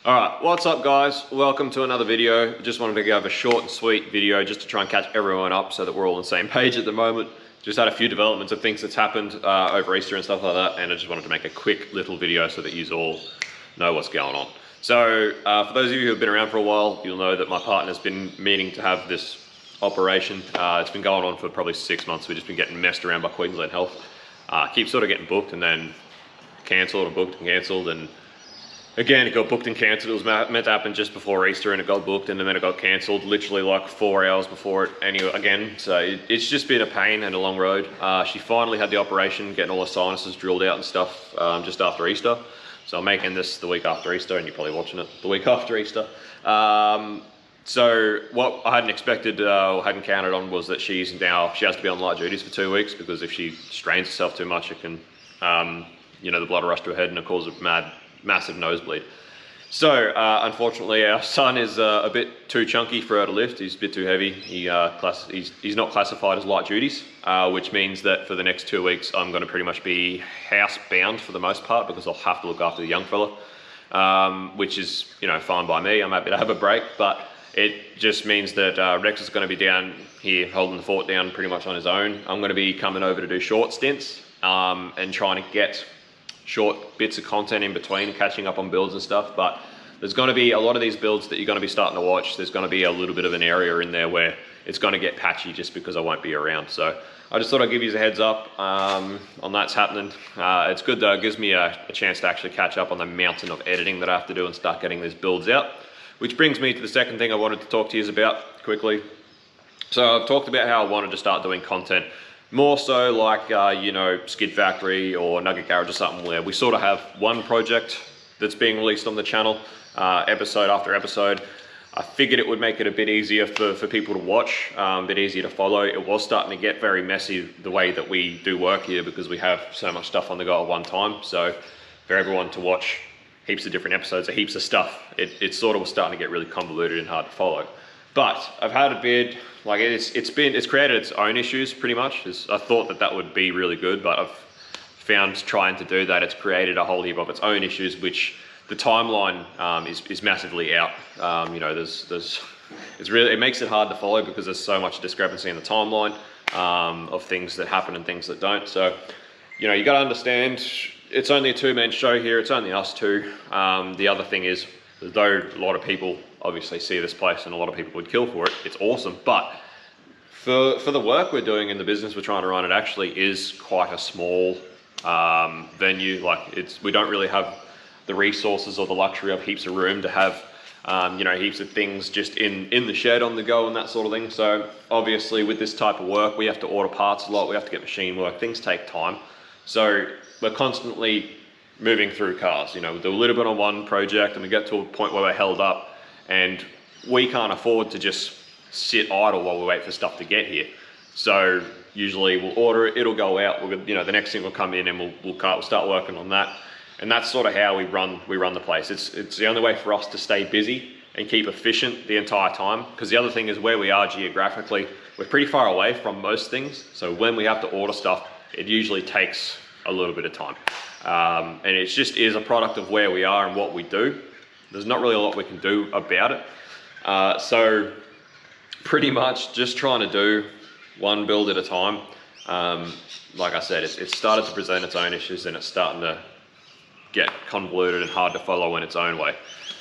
Alright, what's up guys? Welcome to another video. Just wanted to give a short and sweet video just to try and catch everyone up so that we're all on the same page at the moment. Just had a few developments of things that's happened over Easter and stuff like that, and I just wanted to make a quick little video so that you all know what's going on. So for those of you who have been around for a while, you'll know that my partner's been meaning to have this operation. It's been going on for probably 6 months. We've just been getting messed around by Queensland Health. Keeps sort of getting booked and then cancelled or booked and cancelled, and again, it got booked and cancelled. It was meant to happen just before Easter and it got booked and then it got cancelled literally like 4 hours before it again. So it's just been a pain and a long road. She finally had the operation, getting all her sinuses drilled out and stuff just after Easter. So I'm making this the week after Easter, and you're probably watching it the week after Easter. So what I hadn't expected or hadn't counted on was that she has to be on light duties for 2 weeks, because if she strains herself too much, it can, the blood will rush to her head and it causes a massive nosebleed. So unfortunately our son is a bit too chunky for her to lift. He's a bit too heavy. He's not classified as light duties, which means that for the next 2 weeks I'm going to pretty much be housebound for the most part, because I'll have to look after the young fella, which is fine by me. I'm happy to have a break, but it just means that Rex is going to be down here holding the fort down pretty much on his own. I'm going to be coming over to do short stints and trying to get short bits of content in between, catching up on builds and stuff. But there's going to be a lot of these builds that you're going to be starting to watch. There's going to be a little bit of an area in there where it's going to get patchy just because I won't be around. So I just thought I'd give you a heads up on that's happening. It's good though. It gives me a chance to actually catch up on the mountain of editing that I have to do and start getting these builds out. Which brings me to the second thing I wanted to talk to you about quickly. So I've talked about how I wanted to start doing content more so like, Skid Factory or Nugget Garage or something, where we sort of have one project that's being released on the channel, episode after episode. I figured it would make it a bit easier for people to watch, a bit easier to follow. It was starting to get very messy the way that we do work here, because we have so much stuff on the go at one time. So for everyone to watch heaps of different episodes of heaps of stuff, it sort of was starting to get really convoluted and hard to follow. But I've had a bit, like it's created its own issues pretty much. I thought that would be really good, but I've found trying to do that, it's created a whole heap of its own issues, which the timeline is massively out. It makes it hard to follow because there's so much discrepancy in the timeline of things that happen and things that don't. So, you got to understand, it's only a two-man show here. It's only us two. The other thing is, though a lot of people obviously see this place and a lot of people would kill for it, it's awesome, but for the work we're doing in the business we're trying to run, it actually is quite a small venue. Like we don't really have the resources or the luxury of heaps of room to have heaps of things just in the shed on the go and that sort of thing. So obviously with this type of work we have to order parts a lot, we have to get machine work, things take time. So we're constantly moving through cars. We do a little bit on one project and we get to a point where we're held up and we can't afford to just sit idle while we wait for stuff to get here. So usually we'll order it, it'll go out, the next thing will come in and we'll start working on that. And that's sort of how we run the place. It's the only way for us to stay busy and keep efficient the entire time, because the other thing is where we are geographically, we're pretty far away from most things. So when we have to order stuff, it usually takes a little bit of time. And it just is a product of where we are and what we do. There's not really a lot we can do about it. So pretty much just trying to do one build at a time. Like I said, it's started to present its own issues and it's starting to get convoluted and hard to follow in its own way.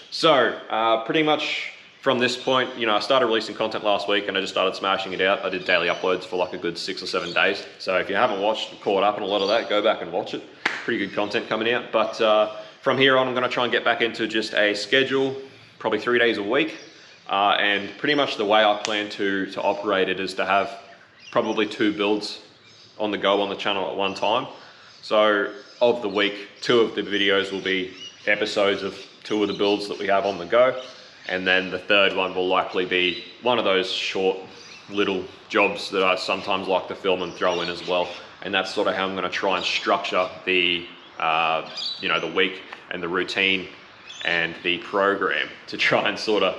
So pretty much from this point, I started releasing content last week and I just started smashing it out. I did daily uploads for like a good 6 or 7 days. So if you haven't watched, caught up on a lot of that, go back and watch it. Pretty good content coming out. But from here on, I'm going to try and get back into just a schedule, probably 3 days a week. And pretty much the way I plan to operate it is to have probably 2 builds on the go on the channel at one time. So of the week, 2 of the videos will be episodes of 2 of the builds that we have on the go. And then the third one will likely be one of those short little jobs that I sometimes like to film and throw in as well. And that's sort of how I'm going to try and structure the week and the routine and the program, to try and sort of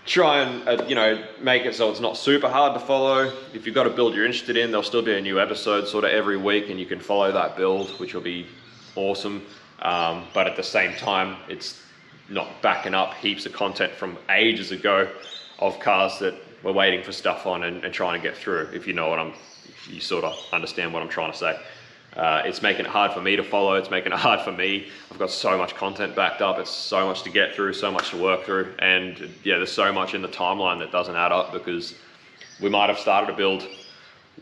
try and, you know, make it so it's not super hard to follow. If you've got a build you're interested in, there'll still be a new episode sort of every week and you can follow that build, which will be awesome. But at the same time, it's not backing up heaps of content from ages ago of cars that we're waiting for stuff on and trying to get through, if you know what if you sort of understand what I'm trying to say. It's making it hard for me to follow, it's making it hard for me. I've got so much content backed up, it's so much to get through, so much to work through, and yeah, there's so much in the timeline that doesn't add up because we might have started a build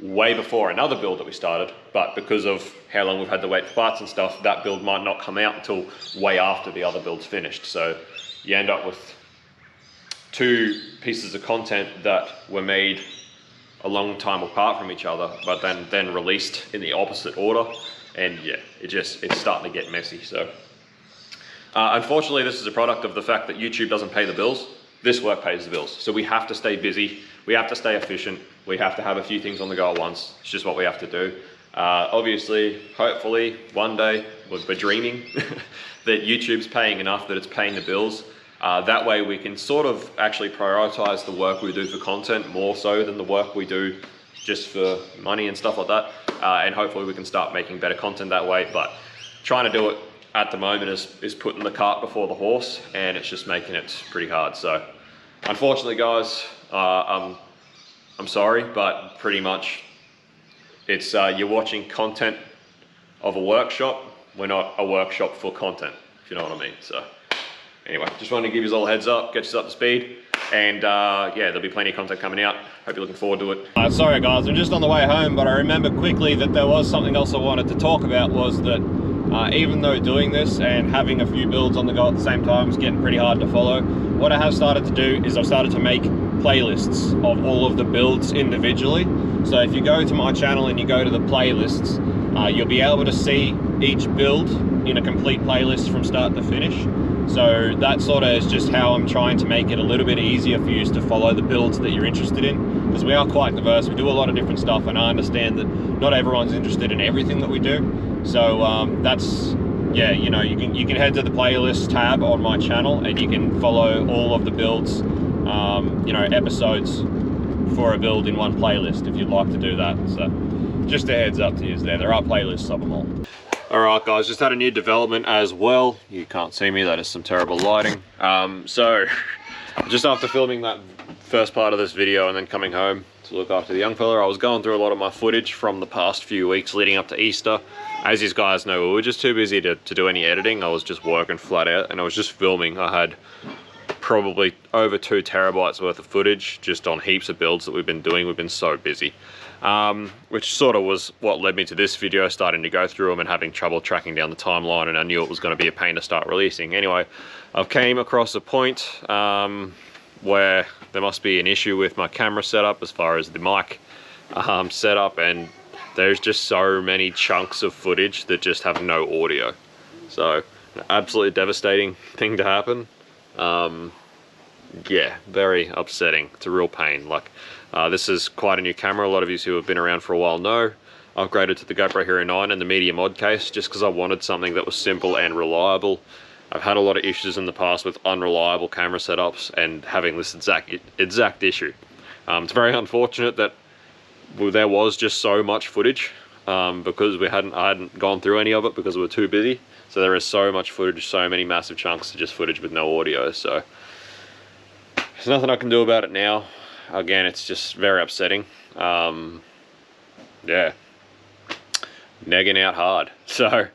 way before another build that we started, but because of how long we've had to wait for parts and stuff, that build might not come out until way after the other build's finished. So you end up with two pieces of content that were made a long time apart from each other, but then released in the opposite order, and yeah, it's starting to get messy. So unfortunately, this is a product of the fact that YouTube doesn't pay the bills. This work pays the bills, so we have to stay busy, we have to stay efficient, we have to have a few things on the go at once. It's just what we have to do. Obviously, hopefully one day, we're dreaming that YouTube's paying enough that it's paying the bills. That way we can sort of actually prioritize the work we do for content more so than the work we do just for money and stuff like that. And hopefully we can start making better content that way. But trying to do it at the moment is putting the cart before the horse, and it's just making it pretty hard. So unfortunately, guys, I'm sorry, but pretty much it's you're watching content of a workshop. We're not a workshop for content, if you know what I mean. So anyway, just wanted to give you all a heads up, get you up to speed, and yeah, there'll be plenty of content coming out. Hope you're looking forward to it. Sorry guys, I'm just on the way home, but I remember quickly that there was something else I wanted to talk about, was that even though doing this and having a few builds on the go at the same time is getting pretty hard to follow, what I have started to do is I've started to make playlists of all of the builds individually. So if you go to my channel and you go to the playlists, you'll be able to see each build in a complete playlist from start to finish. So that sort of is just how I'm trying to make it a little bit easier for you to follow the builds that you're interested in, because we are quite diverse. We do a lot of different stuff, and I understand that not everyone's interested in everything that we do. So that's, yeah, you know, you can head to the playlist tab on my channel and you can follow all of the builds, you know, episodes for a build in one playlist if you'd like to do that. So just a heads up to you there are playlists of them all. Alright guys, just had a new development as well. You can't see me, that is some terrible lighting. So just after filming that first part of this video and then coming home to look after the young fella, I was going through a lot of my footage from the past few weeks leading up to Easter. As you guys know, we were just too busy to do any editing. I was just working flat out and I was just filming. I had probably over 2 terabytes worth of footage just on heaps of builds that we've been doing. We've been so busy. Which sort of was what led me to this video, starting to go through them and having trouble tracking down the timeline, and I knew it was going to be a pain to start releasing. Anyway, I've came across a point where there must be an issue with my camera setup as far as the mic setup, and there's just so many chunks of footage that just have no audio. So, an absolutely devastating thing to happen. Yeah, very upsetting. It's a real pain. Like, this is quite a new camera. A lot of you who have been around for a while know. I upgraded to the GoPro Hero 9 and the Media Mod case just because I wanted something that was simple and reliable. I've had a lot of issues in the past with unreliable camera setups and having this exact issue. It's very unfortunate that there was just so much footage because I hadn't gone through any of it because we were too busy. So there is so much footage, so many massive chunks of just footage with no audio. So there's nothing I can do about it now. Again, it's just very upsetting. Yeah, negging out hard. So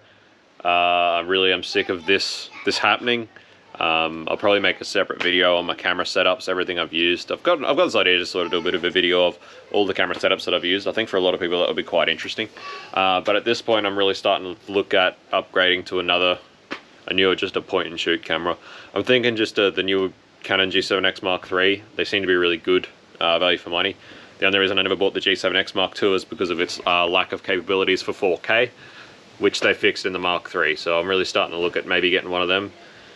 I really am sick of this happening. I'll probably make a separate video on my camera setups, everything I've used. I've got this idea to sort of do a bit of a video of all the camera setups that I've used. I think for a lot of people that would be quite interesting. But at this point, I'm really starting to look at upgrading to a newer, just a point and shoot camera. I'm thinking just the newer Canon G7X Mark III. They seem to be really good value for money. The only reason I never bought the G7X Mark II is because of its lack of capabilities for 4K, which they fixed in the Mark III. So I'm really starting to look at maybe getting one of them,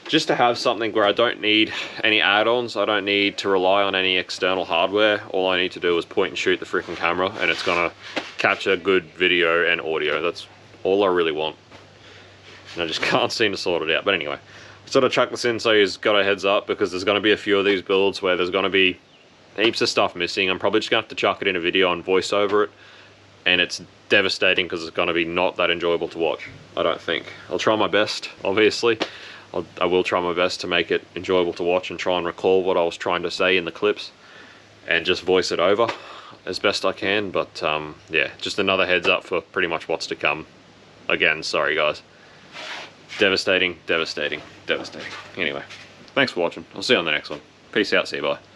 just to have something where I don't need any add-ons. I don't need to rely on any external hardware. All I need to do is point and shoot the freaking camera, and it's gonna capture good video and audio. That's all I really want. And I just can't seem to sort it out. But anyway, sort of chuck this in so you've got a heads up, because there's going to be a few of these builds where there's going to be heaps of stuff missing. I'm probably just going to have to chuck it in a video and voice over it, and it's devastating because it's going to be not that enjoyable to watch, I don't think. I'll try my best, obviously. I will try my best to make it enjoyable to watch and try and recall what I was trying to say in the clips and just voice it over as best I can. But yeah, just another heads up for pretty much what's to come. Again, sorry guys. Devastating, devastating, devastating. Anyway, thanks for watching. I'll see you on the next one. Peace out, see you, bye.